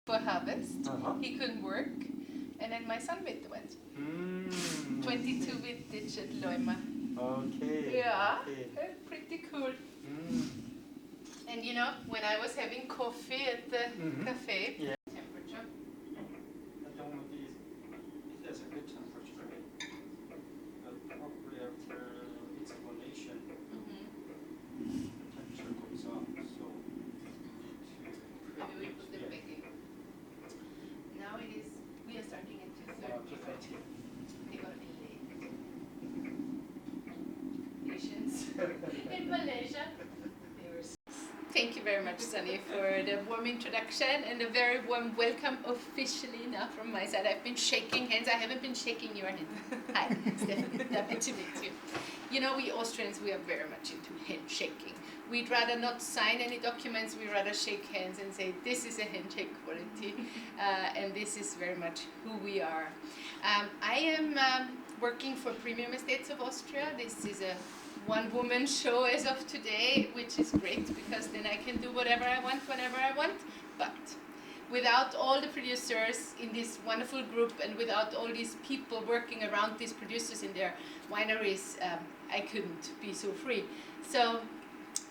for harvest. He couldn't work, and then my son made the wines. 22 vintage at Leuma. Okay. Yeah, Okay. pretty cool. And you know, when I was having coffee at the cafe, Yeah. temperature. I don't know if there's a good temperature, but probably after its evaluation, the temperature goes up, so Maybe we put them back in. Now it is, we are starting at 2:30. They got me late. Patience. In Malaysia. Thank you very much, Sunny, for the warm introduction and a very warm welcome officially now from my side. I've been shaking hands. I haven't been shaking your hand. Hi, Stephanie. Happy to meet you. You know, we Austrians, we are very much into handshaking. We'd rather not sign any documents. We'd rather shake hands and say, this is a handshake quality. And this is very much who we are. I am working for Premium Estates of Austria. This is a one-woman show as of today, which is great because then I can do whatever I want, whenever I want. But without all the producers in this wonderful group and without all these people working around these producers in their wineries, I couldn't be so free. So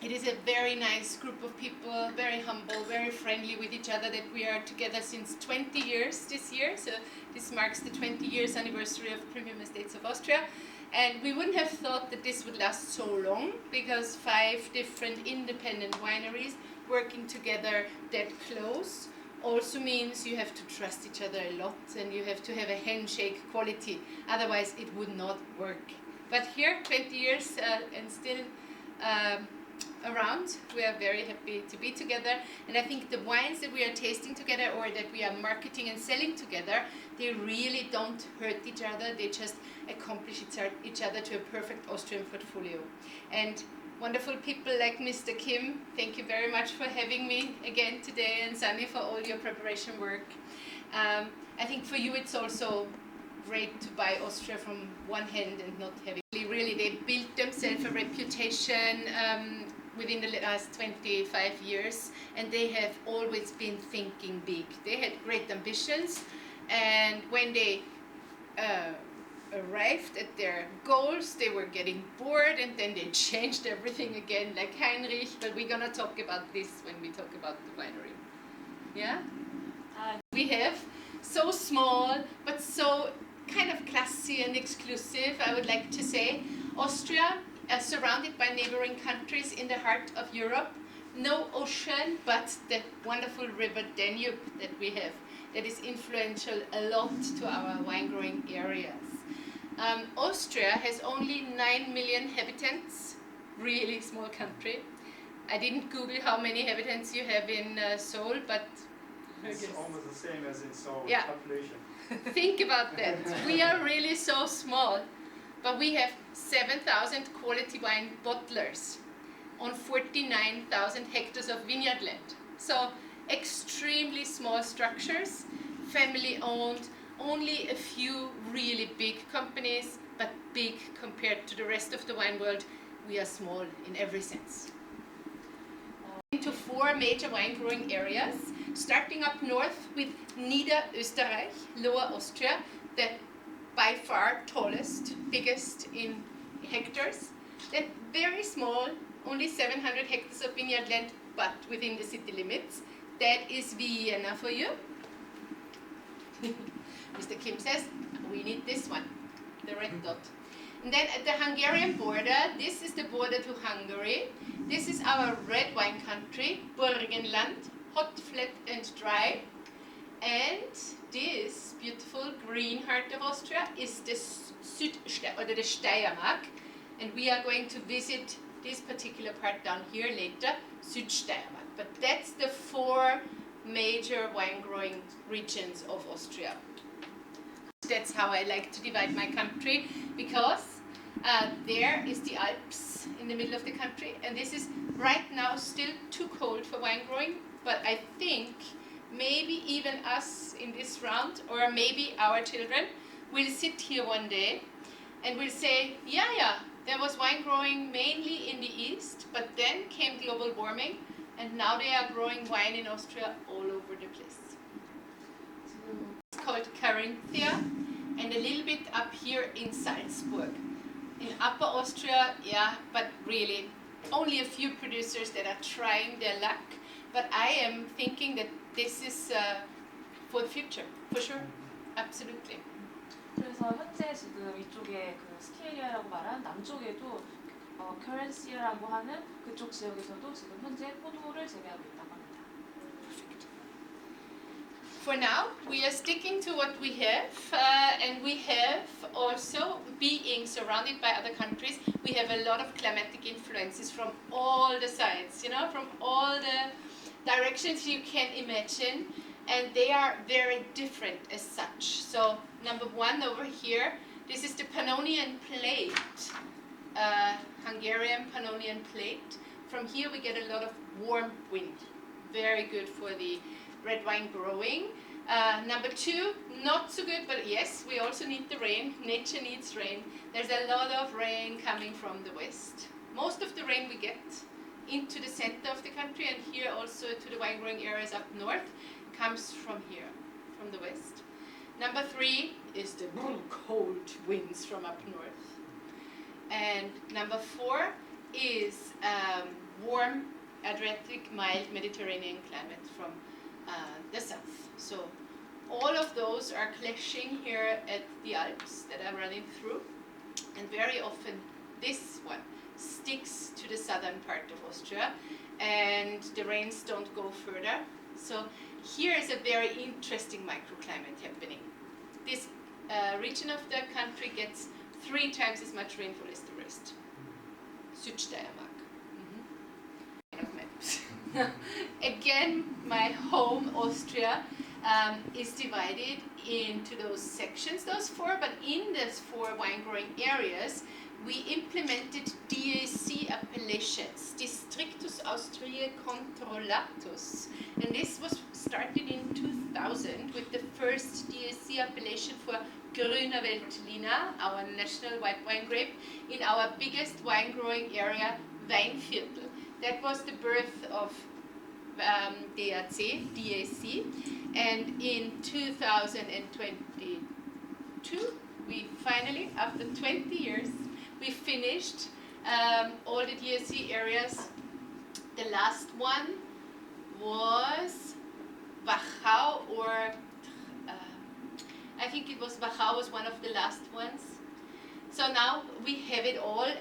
it is a very nice group of people, very humble, very friendly with each other, that we are together since 20 years this year. So this marks the 20 years anniversary of Premium Estates of Austria. And we wouldn't have thought that this would last so long, because 5 different independent wineries working together that close also means you have to trust each other a lot and you have to have a handshake quality. Otherwise it would not work. But here, 20 years and still around, we are very happy to be together. And I think the wines that we are tasting together or that we are marketing and selling together, they really don't hurt each other. They just accomplish each other to a perfect Austrian portfolio. And wonderful people like Mr. Kim, thank you very much for having me again today, and Sunny for all your preparation work. I think for you it's also great to buy Austria from one hand and not having... Really, they built themselves a reputation within the last 25 years, and they have always been thinking big. They had great ambitions, and when they arrived at their goals, they were getting bored, and then they changed everything again, like Heinrich, but we're gonna talk about this when we talk about the winery. Yeah? We have so small, but so kind of classy and exclusive, I would like to say. Austria, surrounded by neighboring countries in the heart of Europe. No ocean, but the wonderful river Danube that we have, that is influential a lot to our wine growing areas. Austria has only 9 million inhabitants, really small country. I didn't Google how many inhabitants you have in Seoul, but it's almost the same as in Seoul, yeah. Population. Think about that. We are really so small, but we have 7,000 quality wine bottlers on 49,000 hectares of vineyard land. So extremely small structures, family owned, only a few really big companies, but big compared to the rest of the wine world. We are small in every sense. Into 4 major wine growing areas, starting up north with Niederösterreich, Lower Austria, the by far tallest, biggest in hectares. Then very small, only 700 hectares of vineyard land, but within the city limits. That is Vienna for you. Mr. Kim says, we need this one, the red dot. And then at the Hungarian border, this is the border to Hungary. This is our red wine country, Burgenland, hot, flat and dry. And this beautiful green heart of Austria is the the Steiermark. And we are going to visit this particular part down here later, Südsteiermark. But that's the 4 major wine growing regions of Austria. That's how I like to divide my country, because there is the Alps in the middle of the country, and this is right now still too cold for wine growing, but I think maybe even us in this round, or maybe our children, will sit here one day and will say, yeah, there was wine growing mainly in the east, but then came global warming, and now they are growing wine in Austria all over the place. Carinthia, and a little bit up here in Salzburg. In Upper Austria, yeah, but really only a few producers that are trying their luck. But I am thinking that this is for the future, for sure, absolutely. 그래서 현재 지금 이쪽에 그 스키에리아라고 말한 남쪽에도 커런시아라고 하는 그쪽 지역에서도 지금 현재 포도를 재배하고 있다고 합니다. For now, we are sticking to what we have, and we have also, being surrounded by other countries, we have a lot of climatic influences from all the sides, you know, from all the directions you can imagine, and they are very different as such. So, number one over here, this is the Pannonian Plate, Hungarian Pannonian Plate. From here we get a lot of warm wind, very good for the red wine growing. Number two, not so good, but yes, we also need the rain. Nature needs rain. There's a lot of rain coming from the west. Most of the rain we get into the center of the country, and here also to the wine growing areas up north, comes from here, from the west. Number three is the cold winds from up north. And number four is warm, Adriatic, mild Mediterranean climate from the south. So all of those are clashing here at the Alps that I'm running through, and very often this one sticks to the southern part of Austria, and the rains don't go further. So here is a very interesting microclimate happening. This region of the country gets 3 times as much rainfall as the rest. Südsteiermark. Again, my home Austria is divided into those sections, those 4, but in those 4 wine growing areas, we implemented DAC appellations, Districtus Austriae Controllatus, and this was started in 2000 with the first DAC appellation for Grüner Veltliner, our national white wine grape, in our biggest wine growing area, Weinviertel. That was the birth of DAC, and in 2022, we finally, after 20 years, we finished all the DAC areas. The last one was Wachau, or I think it was Wachau was one of the last ones. So now we have it all.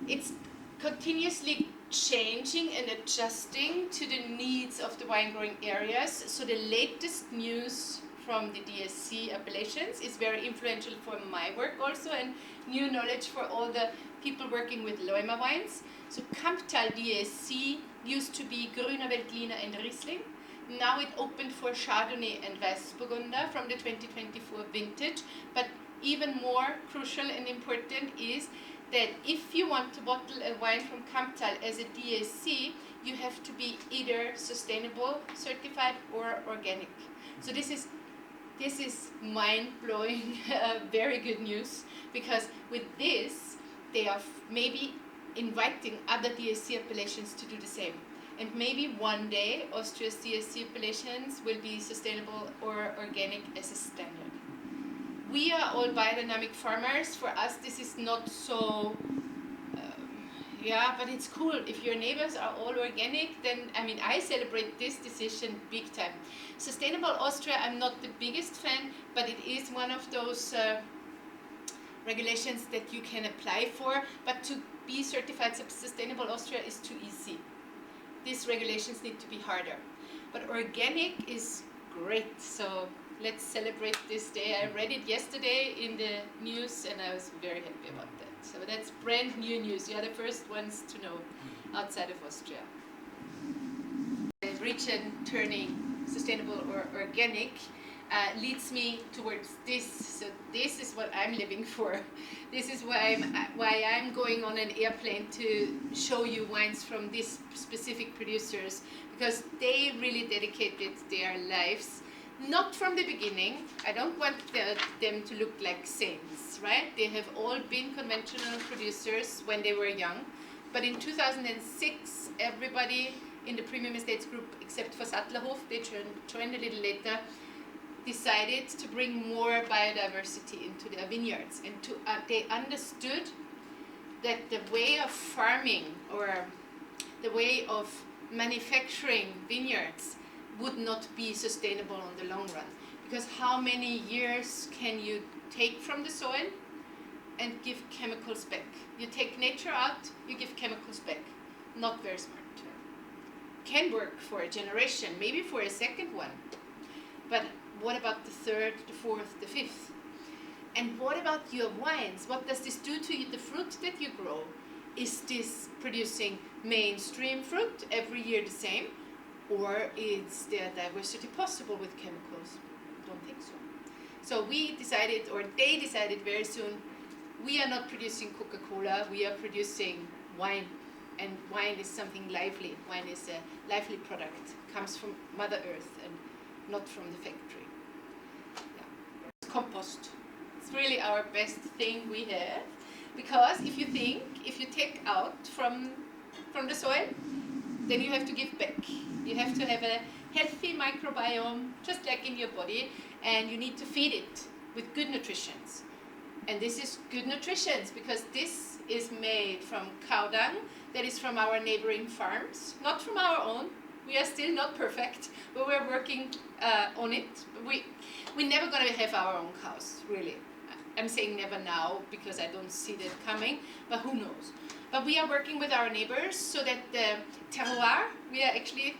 It's continuously changing and adjusting to the needs of the wine growing areas. So the latest news from the DSC appellations is very influential for my work also, and new knowledge for all the people working with Leuma wines. So Kamptal DSC used to be Grüner Veltliner and Riesling. Now it opened for Chardonnay and Weißburgunder from the 2024 vintage. But even more crucial and important is that if you want to bottle a wine from Kamptal as a DAC, you have to be either sustainable certified or organic. So this is mind-blowing, very good news, because with this, they are maybe inviting other DAC appellations to do the same. And maybe one day, Austria's DAC appellations will be sustainable or organic as a standard. We are all biodynamic farmers. For us, this is not so, but it's cool. If your neighbors are all organic, then, I celebrate this decision big time. Sustainable Austria, I'm not the biggest fan, but it is one of those regulations that you can apply for. But to be certified Sustainable Austria is too easy. These regulations need to be harder. But organic is great, so let's celebrate this day. I read it yesterday in the news and I was very happy about that. So that's brand new news. You are the first ones to know outside of Austria. The region turning sustainable or organic leads me towards this. So this is what I'm living for. This is why I'm going on an airplane to show you wines from these specific producers, because they really dedicated their lives. Not from the beginning. I don't want them to look like saints, right? They have all been conventional producers when they were young. But in 2006, everybody in the Premium Estates group, except for Sattlerhof, they joined a little later, decided to bring more biodiversity into their vineyards, and they understood that the way of farming or the way of manufacturing vineyards would not be sustainable on the long run. Because how many years can you take from the soil and give chemicals back? You take nature out, you give chemicals back. Not very smart. Can work for a generation, maybe for a second one. But what about the third, the fourth, the fifth? And what about your wines? What does this do to you, the fruit that you grow? Is this producing mainstream fruit every year the same? Or is there diversity possible with chemicals? Don't think so. So we decided, or they decided very soon, we are not producing Coca-Cola, we are producing wine. And wine is something lively. Wine is a lively product. Comes from Mother Earth and not from the factory. Yeah. Compost. It's really our best thing we have. Because if you take out from the soil, then you have to give back. You have to have a healthy microbiome, just like in your body, and you need to feed it with good nutritions. And this is good nutritions because this is made from cow dung that is from our neighboring farms, not from our own. We are still not perfect, but we're working on it. We're never going to have our own cows, really. I'm saying never now because I don't see that coming, but who knows. But we are working with our neighbors so that the terroir we are actually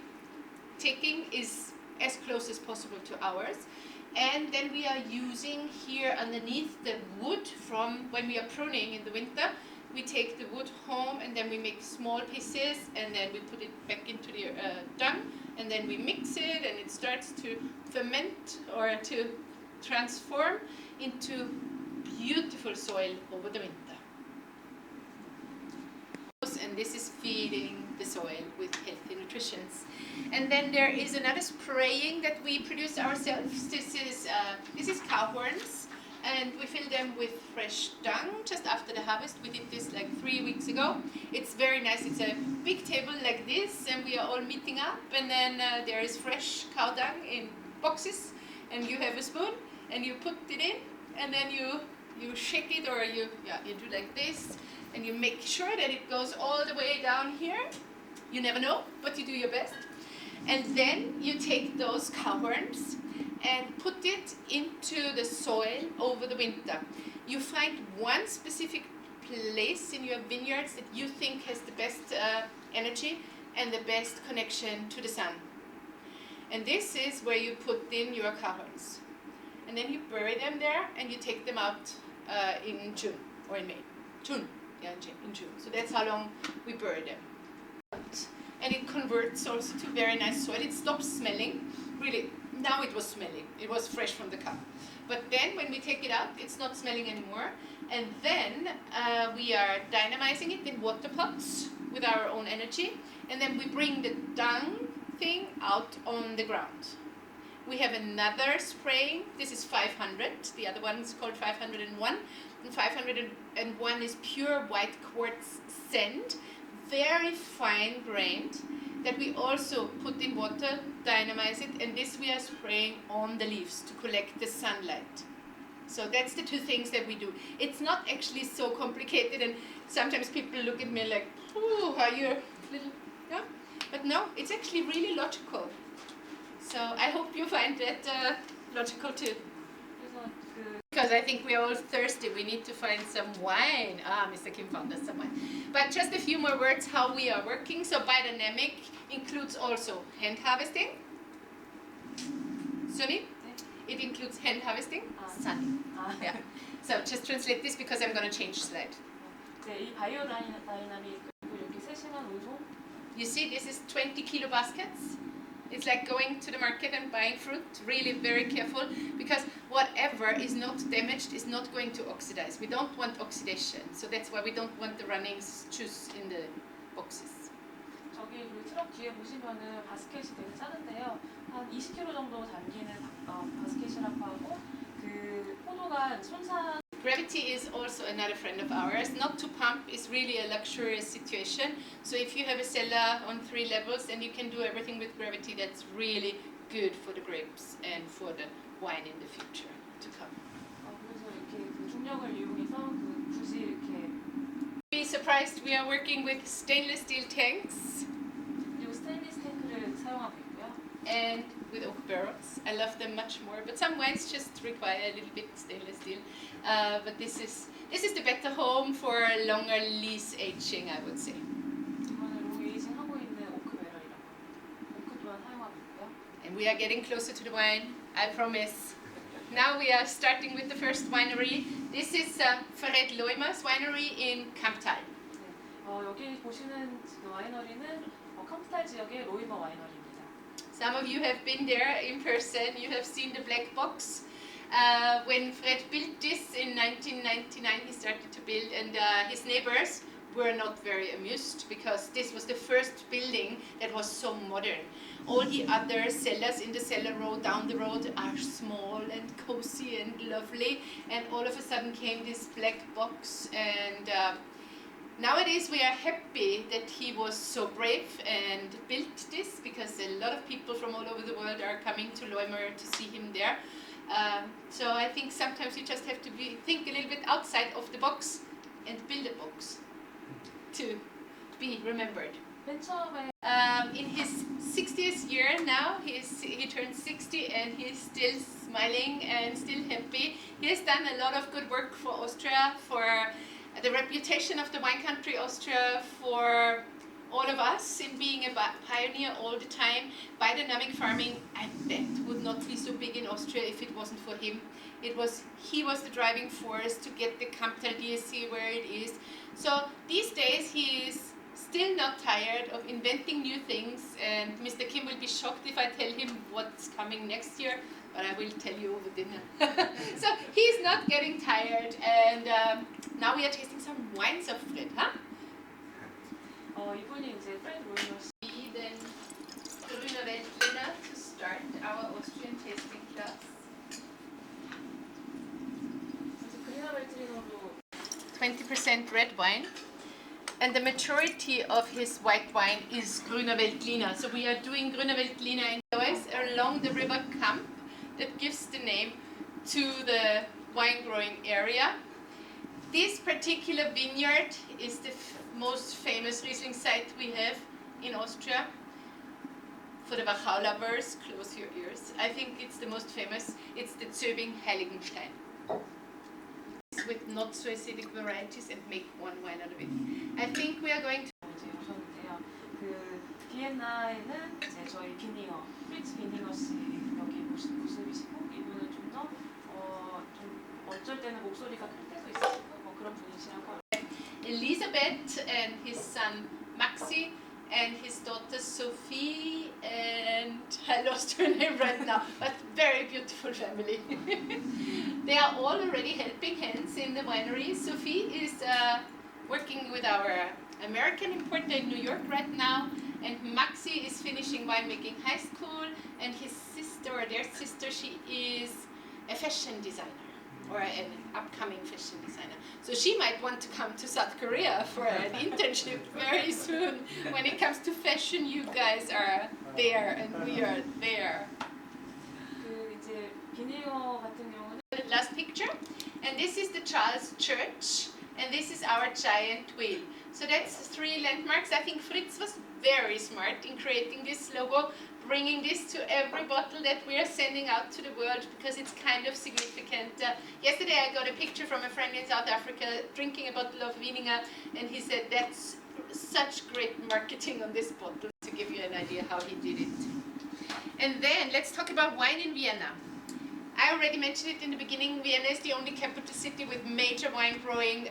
taking is as close as possible to ours. And then we are using here underneath the wood from when we are pruning in the winter. We take the wood home and then we make small pieces and then we put it back into the dung and then we mix it and it starts to ferment or to transform into beautiful soil over the winter. And this is feeding the soil with healthy nutritions. And then there is another spraying that we produce ourselves. This is cow horns, and we fill them with fresh dung just after the harvest. We did this like 3 weeks ago. It's very nice. It's a big table like this, and we are all meeting up. And then there is fresh cow dung in boxes, and you have a spoon, and you put it in, and then you shake it, or you do like this. And you make sure that it goes all the way down here. You never know, but you do your best. And then you take those cow horns and put it into the soil over the winter. You find one specific place in your vineyards that you think has the best energy and the best connection to the sun. And this is where you put in your cow horns. And then you bury them there and you take them out in June or in May. June. Yeah, in June. So that's how long we bury them. And it converts also to very nice soil. It stops smelling. Really, now it was smelling. It was fresh from the cow. But then when we take it out, it's not smelling anymore. And then we are dynamizing it in water pots with our own energy. And then we bring the dung thing out on the ground. We have another spraying. This is 500. The other one is called 501. And 501 is pure white quartz sand, very fine grained, that we also put in water, dynamize it, and this we are spraying on the leaves to collect the sunlight. So that's the two things that we do. It's not actually so complicated, and sometimes people look at me like, "Oh, are you a little?" Yeah, but no, it's actually really logical. So I hope you find that logical too. Because I think we're all thirsty. We need to find some wine. Mr. Kim found us some wine. But just a few more words how we are working. So biodynamic includes also hand harvesting. Sunny? It includes hand harvesting. Sunny. Yeah. So just translate this because I'm going to change slide. 네, 이 바이오 다이나믹 그리고 여기 3시간 운송. You see, this is 20 kilo baskets. It's like going to the market and buying fruit. Really very careful because whatever is not damaged is not going to oxidize. We don't want oxidation. So that's why we don't want the running juice in the boxes. 저기 그 트럭 뒤에 보시면은 바스켓이 되게 작은데요. 한 20kg 정도 담기는 바스켓이라고 하고 그 포도가 손상. Gravity is also another friend of ours. Not to pump is really a luxurious situation. So if you have a cellar on 3 levels and you can do everything with gravity, that's really good for the grapes and for the wine in the future to come. 그래서 이렇게 그 중력을 이용해서 그 굳이 이렇게 Be surprised, we are working with stainless steel tanks 그리고 스테인리스 탱크를 사용하고 있고요. and with oak barrels. I love them much more, but some wines just require a little bit stainless steel. But this is the better home for longer lease aging, I would say. 이거는 롱 에이징 하고 있는 오크 배럴이라고 합니다. 오크 또한 사용하고 있고요. And we are getting closer to the wine, I promise. Now we are starting with the first winery. This is Fred Loimer's winery in Kamptal. 여기 보시는 지금 와이너리는 캄스탈 지역의 로이머 와이너리입니다. Some of you have been there in person. You have seen the black box. When Fred built this in 1999, he started to build, and his neighbors were not very amused because this was the first building that was so modern. All the other cellars in the cellar row down the road are small and cozy and lovely, and all of a sudden came this black box. And nowadays we are happy that he was so brave and built this, because a lot of people from all over the world are coming to Loimer to see him there. So I think sometimes you just have to think a little bit outside of the box and build a box to be remembered. 맨 처음에 In his 60th year now, he turned 60 and he's still smiling and still happy. He has done a lot of good work for Austria, for the reputation of the wine country Austria, for all of us in being a pioneer all the time. Biodynamic farming, I bet, would not be so big in Austria if it wasn't for him. He was the driving force to get the Kamptal DSC where it is. So these days he is still not tired of inventing new things, and Mr. Kim will be shocked if I tell him what's coming next year, but I will tell you over dinner. So he's not getting tired, and now we are tasting some wines of Fred, huh? 이분이 이제 프레드 로이머 씨. Then Grüner Veltliner to start our Austrian tasting class. 그리너 벨트리너도 20% red wine, and the majority of his white wine is Grüner Veltliner. So we are doing Grüner Veltliner in Lois along the river Kamp, that gives the name to the wine growing area. This particular vineyard is the most famous Riesling site we have in Austria. For the Wachau lovers, close your ears. I think it's the most famous. It's the Zöbing Heiligenstein. With not so acidic varieties and make one wine out of it. I think we are going to. 이제 오셨는데요. 그 비엔나에는 이제 저희 비닝어, 프리츠 비닝어 씨 여기 모습이시고, 이분은 좀 어쩔 때는 목소리가 클 때도 있으시고 그런 분이시라고. Elisabeth and his son Maxi and his daughter Sophie, and I lost her name right now, but very beautiful family. They are all already helping hands in the winery. Sophie is working with our American importer in New York right now, and Maxi is finishing winemaking high school, and his sister, or their sister, she is a fashion designer, or an upcoming fashion designer. So she might want to come to South Korea for an internship very soon. When it comes to fashion, you guys are there and we are there. 그 이제 비닝어 같은 경우는 Last picture, and this is the Charles Church, and this is our giant wheel. So that's 3 landmarks. I think Fritz was very smart in creating this logo, bringing this to every bottle that we are sending out to the world, because it's kind of significant. Yesterday I got a picture from a friend in South Africa drinking a bottle of Wieninger, and he said that's such great marketing on this bottle, to give you an idea how he did it. And then let's talk about wine in Vienna. I already mentioned it in the beginning. Vienna is the only capital city with major wine growing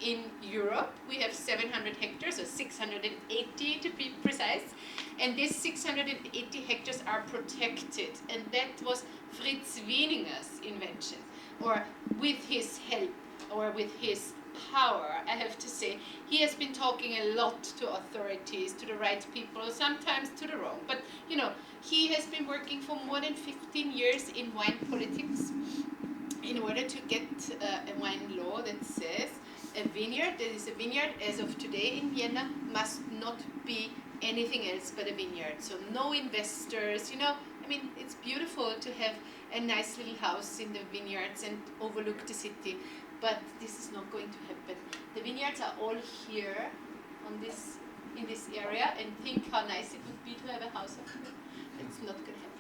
in Europe. We have 700 hectares, or 680 to be precise, and these 680 hectares are protected, and that was Fritz Wieninger's invention, or with his help, or with his power, I have to say. He has been talking a lot to authorities, to the right people, sometimes to the wrong, but you know, he has been working for more than 15 years in wine politics in order to get a wine law that says a vineyard that is a vineyard as of today in Vienna must not be anything else but a vineyard. So no investors, you know, I mean, it's beautiful to have a nice little house in the vineyards and overlook the city, but this is not going to happen. The vineyards are all here on this, in this area, and think how nice it would be to have a house up here. It's not going to happen.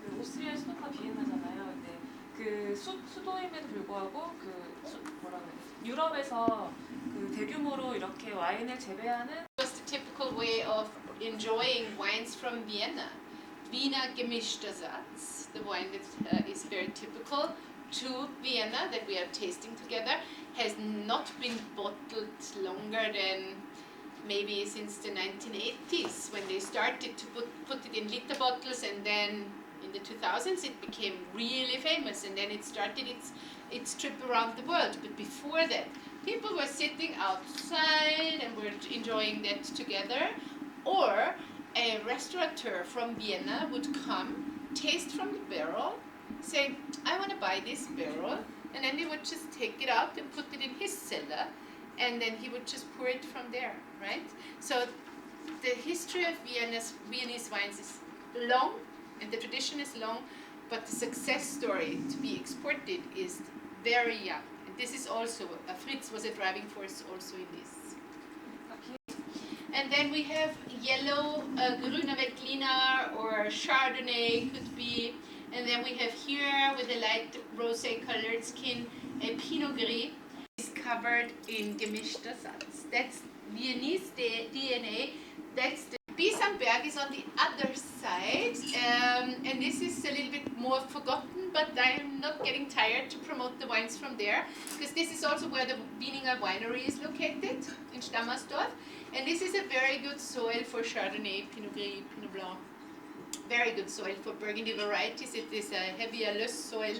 그 오스트리아 수도가 비엔나잖아요. 근데 그 수도임에도 불구하고 뭐라고 해야 되지? 유럽에서 그 대규모로 이렇게 와인을 재배하는 It was the typical way of enjoying wines from Vienna. Wiener gemischter Satz, the wine that is very typical to Vienna that we are tasting together, has not been bottled longer than maybe since the 1980s, when they started to put it in liter bottles, and then in the 2000s it became really famous, and then it started its trip around the world. But before that, people were sitting outside and were enjoying that together, or a restaurateur from Vienna would come, taste from the barrel, say, I want to buy this barrel, and then he would just take it out and put it in his cellar, and then he would just pour it from there, right? So the history of Viennese wines is long, and the tradition is long, but the success story to be exported is very young. And this is also, Fritz was a driving force also in this. And then we have yellow, Grüner Veltliner or Chardonnay could be. And then we have here with a light rosé colored skin, a Pinot Gris is covered in gemischter Satz. That's Viennese DNA. That's the Bisamberg is on the other side, and this is a little bit more forgotten, but I'm not getting tired to promote the wines from there, because this is also where the Wieninger winery is located, in Stammersdorf, and this is a very good soil for Chardonnay, Pinot Gris, Pinot Blanc. Very good soil for Burgundy varieties. It is a heavier, loess soil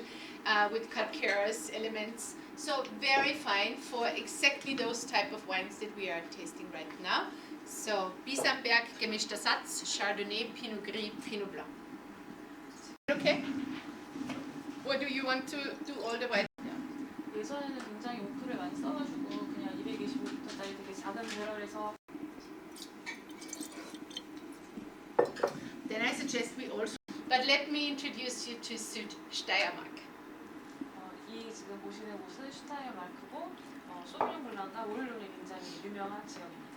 with calcareous elements. So very fine for exactly those type of wines that we are tasting right now. So Bisamberg, gemischter Satz, Chardonnay, Pinot Gris, Pinot Blanc. Okay? Or do you want to do all the wines? 예전에는 굉장히 오크를 많이 써가지고 그냥 225리터짜리 되게 작은 배럴에서 Then I suggest we also, but let me introduce you to Steiermark. 이 지금 보시는 곳은 슈타이어마르크고 소비뇽 블랑과 오를론이 굉장히 유명한 지역입니다.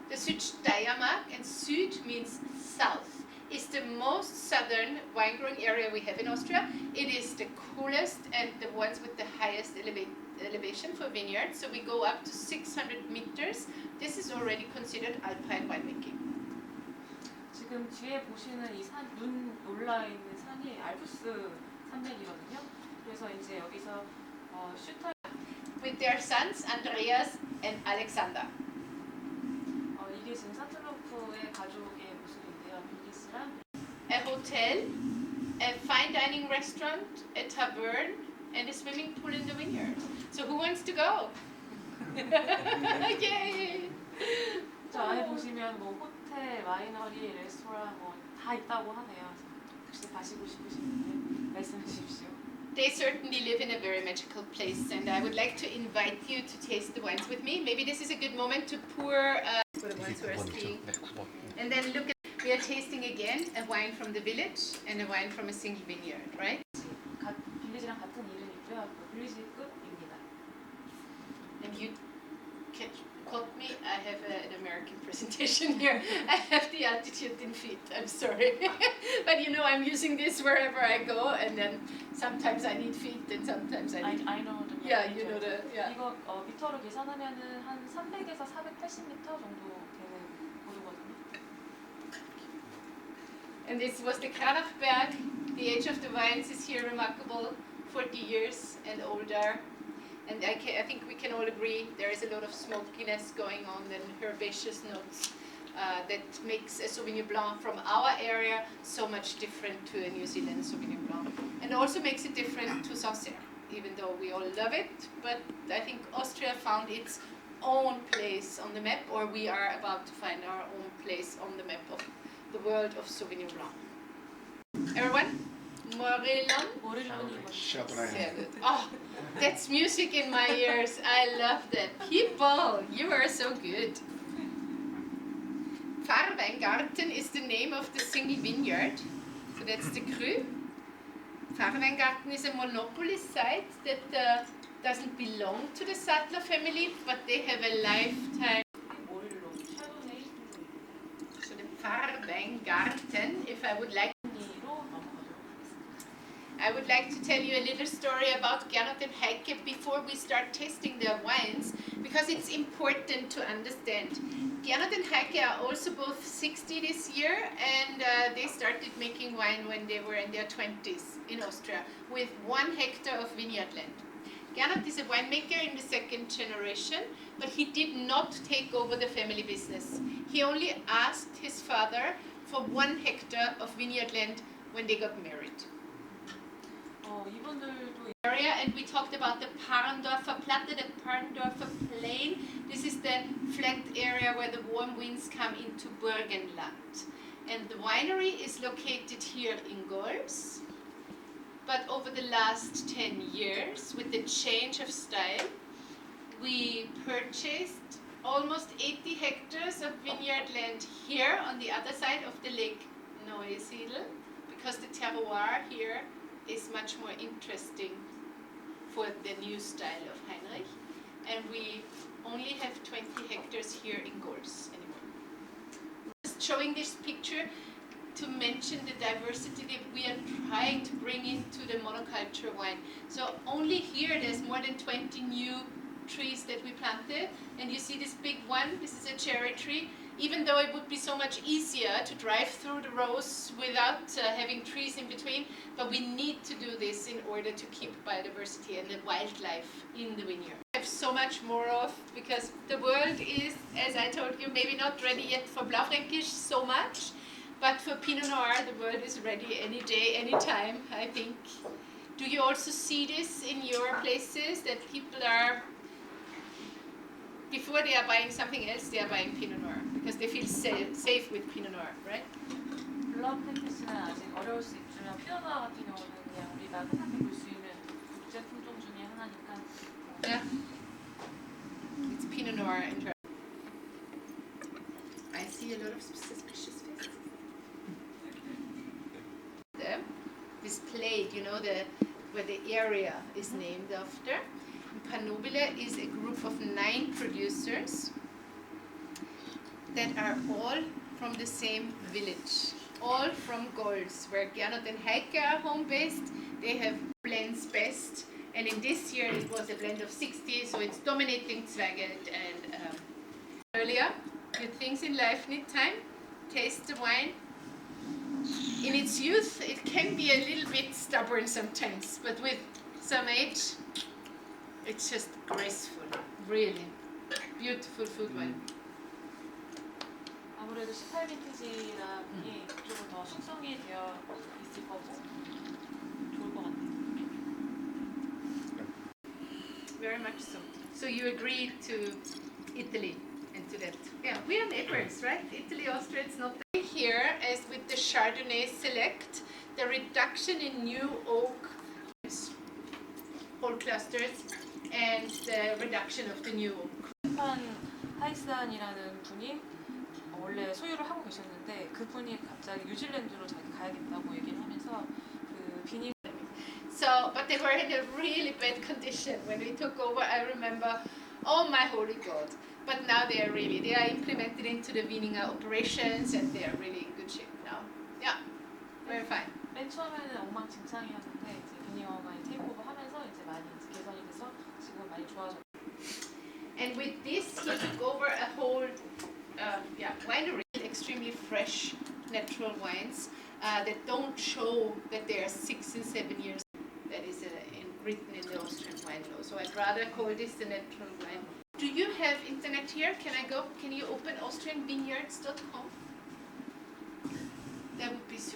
The Südsteiermark, and Süd means south, is the most southern wine growing area we have in Austria. It is the coolest and the ones with the highest elevation for vineyards. So we go up to 600 meters. This is already considered alpine winemaking. 지금 뒤에 보시는 이 산, 눈 올라 있는 산이 알프스 산맥이거든요. 그래서 이제 여기서 슈타 With their sons Andreas and Alexander. 이게 지금 사틀로프의 가족의 모습인데요. 빌리스랑 A hotel, a fine dining restaurant, a tavern, and a swimming pool in the vineyard. So who wants to go? Yay! 저 안에 보시면 뭐 호텔, 와이너리, 레스토랑 뭐 다 있다고 하네요. 혹시 가시고 싶으신 분들 말씀해 주십시오. They certainly live in a very magical place, and I would like to invite you to taste the wines with me. Maybe this is a good moment to pour for the ones who are skiing. And then look at, we are tasting again a wine from the village and a wine from a single vineyard, right? 빌리지랑 같은 이름이고요. 빌리지 끝입니다. And you caught me, I have an American presentation here. I have the altitude in feet, I'm sorry. But you know, I'm using this wherever I go, and then sometimes I need feet and sometimes I need... I know the Yeah, you know the... Yeah. 이거 미터로 계산하면은 한 300에서 480m 정도 되는 고도거든요. And this was the Kranachberg. The age of the vines is here remarkable, 40 years and older. And I think we can all agree there is a lot of smokiness going on and herbaceous notes that makes a Sauvignon Blanc from our area so much different to a New Zealand Sauvignon Blanc. And also makes it different to Sancerre, even though we all love it. But I think Austria found its own place on the map, or we are about to find our own place on the map of the world of Sauvignon Blanc. Everyone? Morillon? Sehr good. Oh, that's music in my ears. I love that. People, you are so good. Pfarrweingarten is the name of the single vineyard. So that's the cru. Pfarrweingarten is a monopoly site that doesn't belong to the Sattler family, but they have a lifetime. So the Pfarrweingarten, if I would like to tell you a little story about Gernot and Heike before we start tasting their wines, because it's important to understand. Gernot and Heike are also both 60 this year, and they started making wine when they were in their 20s in Austria with 1 hectare of vineyard land. Gernot is a winemaker in the 2nd generation, but he did not take over the family business. He only asked his father for 1 hectare of vineyard land when they got married. Area, and we talked about the Parndorfer Platte, the Parndorfer Plain. This is the flat area where the warm winds come into Burgenland. And the winery is located here in Golz. But over the last 10 years, with the change of style, we purchased almost 80 hectares of vineyard land here on the other side of the Lake Neusiedl, because the terroir here is much more interesting for the new style of Heinrich, and we only have 20 hectares here in Golz anymore. Just showing this picture to mention the diversity that we are trying to bring into the monoculture wine. So only here there's more than 20 new trees that we planted, and you see this big one, this is a cherry tree. Even though it would be so much easier to drive through the rows without having trees in between, but we need to do this in order to keep biodiversity and the wildlife in the vineyard. I have so much more of, because the world is, as I told you, maybe not ready yet for Blaufränkisch so much, but for Pinot Noir the world is ready any day, any time, I think. Do you also see this in your places, that people are, before they are buying something else, they are buying Pinot Noir because they feel safe with Pinot Noir, right? 블라우프랭키시는 아직 어려울 수 있지만 피노누아 같은 경우는 그냥 우리가 흔하게 볼 수 있는 국제 품종 중에 하나니까. Yeah. It's Pinot Noir in German. I see a lot of suspicious faces. This plate, you know, where the area is named after. Panobile is a group of 9 producers that are all from the same village, all from Golz, where Gernot and Heike are home-based. They have blends best, and in this year it was a blend of 60, so it's dominating Zweigelt and earlier. Good things in life need time. Taste the wine. In its youth, it can be a little bit stubborn sometimes, but with some age, it's just graceful, really. Beautiful food wine. 아무래도 18 빈티지라 보니 좀 더 숙성이 되어 있을 거고 좋을 것 같아요. Very much so. So you agreed to Italy and to that. Yeah, we are neighbors, right? Italy, Austria, it's not here as with the Chardonnay Select, the reduction in new oak whole clusters and the reduction of the new oak. 하이스단이라는 분이 원래 소유를 하고 계셨는데 그분이 갑자기 뉴질랜드로 자기 가야겠다고 얘기를 하면서 그 비닐. So, but they were in a really bad condition when we took over. I remember, oh my holy God! But now they are implemented into the Wieninger operations, and they are really in good shape now. Yeah, very fine. 맨 처음에는 엉망진창이었는데 이제 비니어가 테이크오버하면서 이제 많이 개선이 돼서 지금 많이 좋아졌어요. And with this, he took over a whole winery, extremely fresh, natural wines that don't show that they are 6 and 7 years. That is written in the Austrian wine law. So I'd rather call this the natural wine. Do you have internet here? Can you open austrianvineyards.com? That would be super.